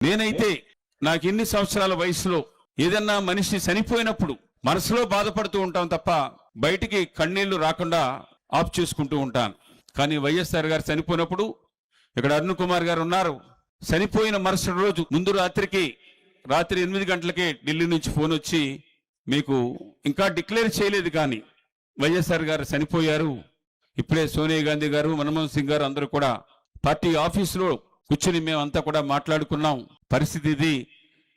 నేనైతే నాకు ఇన్ని సంవత్సరాల వయసులో ఏదన్నా మనిషి చనిపోయినప్పుడు మనసులో బాధపడుతూ ఉంటాం తప్ప బయటికి కన్నీళ్లు రాకుండా ఆఫ్ చేసుకుంటూ ఉంటాను. కానీ వైఎస్ఆర్ గారు చనిపోయినప్పుడు ఇక్కడ అరుణ్ కుమార్ గారు ఉన్నారు. చనిపోయిన మరుసటి రోజు ముందు రాత్రి 8 గంటలకే ఢిల్లీ నుంచి ఫోన్ వచ్చి, మీకు ఇంకా డిక్లేర్ చేయలేదు కానీ వైఎస్ఆర్ గారు చనిపోయారు, ఇప్పుడే సోనియా గాంధీ గారు, మన్మోహన్ సింగ్ గారు అందరూ కూడా పార్టీ ఆఫీసులో కూర్చుని మేమంతా కూడా మాట్లాడుకున్నాం, పరిస్థితి ఇది,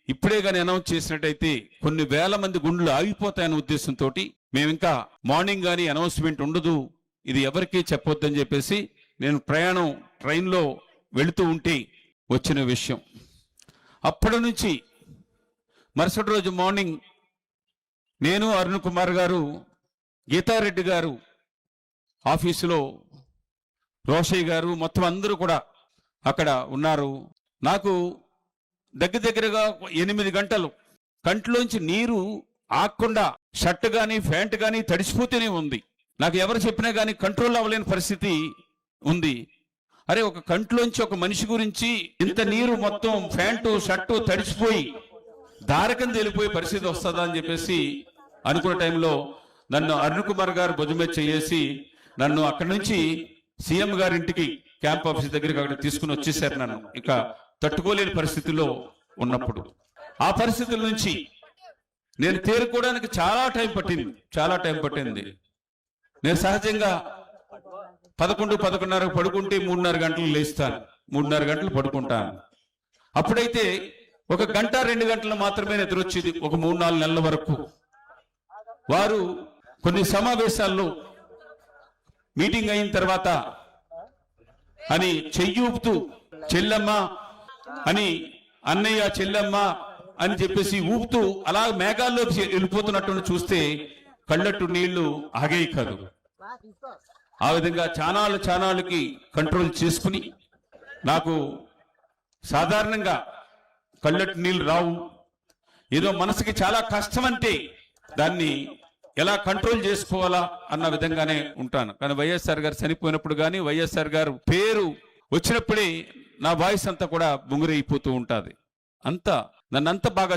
ఇప్పుడే కానీ అనౌన్స్ చేసినట్టయితే కొన్ని వేల మంది గుండెలు ఆగిపోతాయనే ఉద్దేశంతో మేము ఇంకా మార్నింగ్ కానీ అనౌన్స్మెంట్ ఉండదు, ఇది ఎవరికీ చెప్పొద్దని చెప్పేసి నేను ట్రైన్లో వెళుతూ ఉంటే వచ్చిన విషయం. అప్పటి నుంచి మరుసటి రోజు మార్నింగ్ నేను, అరుణ్ కుమార్ గారు, గీతారెడ్డి గారు ఆఫీసులో, రోషయ్య గారు మొత్తం అందరూ కూడా అక్కడ ఉన్నారు. నాకు దగ్గరగా 8 గంటలు కంట్లోంచి నీరు ఆగకుండా షర్ట్ కానీ ప్యాంట్ కానీ తడిసిపోతూనే ఉంది. నాకు ఎవరు చెప్పినా కానీ కంట్రోల్ అవ్వలేని పరిస్థితి ఉంది. అరే, ఒక కంట్లోంచి ఒక మనిషి గురించి ఇంత నీరు మొత్తం ప్యాంటు షర్టు తడిసిపోయి దారకం తేలిపోయే పరిస్థితి వస్తుందా అని చెప్పేసి అనుకున్న టైంలో నన్ను అరుణ్ కుమార్ గారు భుజమే చేసి నన్ను అక్కడి నుంచి సీఎం గారింటికి క్యాంప్ ఆఫీస్ దగ్గరికి అక్కడ తీసుకుని వచ్చేసారు. నన్ను ఇక తట్టుకోలేని పరిస్థితిలో ఉన్నప్పుడు ఆ పరిస్థితుల నుంచి నేను తేరుకోవడానికి చాలా టైం పట్టింది. నేను సహజంగా 11-11:30 పడుకుంటే 3:30 గంటలు లేస్తాను, 3:30 గంటలు పడుకుంటాను. అప్పుడైతే 1 గంట 2 గంటలు మాత్రమే నిద్ర వచ్చేది. ఒక 3-4 నెలల వరకు వారు కొన్ని సమావేశాల్లో మీటింగ్ అయిన తర్వాత అని చెయ్యూపుతూ చెల్లెమ్మ అని, అన్నయ్య చెల్లెమ్మ అని చెప్పేసి ఊపుతూ అలా మేఘాల్లో వెళ్ళిపోతున్నట్టు చూస్తే కళ్ళట్టు నీళ్లు ఆగేవి కాదు. ఆ విధంగా చానాళ్ళకి కంట్రోల్ చేసుకుని నాకు సాధారణంగా కళ్ళట్టు నీళ్లు రావు. ఏదో మనసుకి చాలా కష్టం అంటే దాన్ని ఎలా కంట్రోల్ చేసుకోవాలా అన్న విధంగానే ఉంటాను. కానీ వైఎస్ఆర్ గారు చనిపోయినప్పుడు కానీ వైఎస్ఆర్ గారు పేరు వచ్చినప్పుడే నా వాయిస్ అంతా కూడా బొంగురైపోతూ ఉంటుంది. నన్నంత బాగా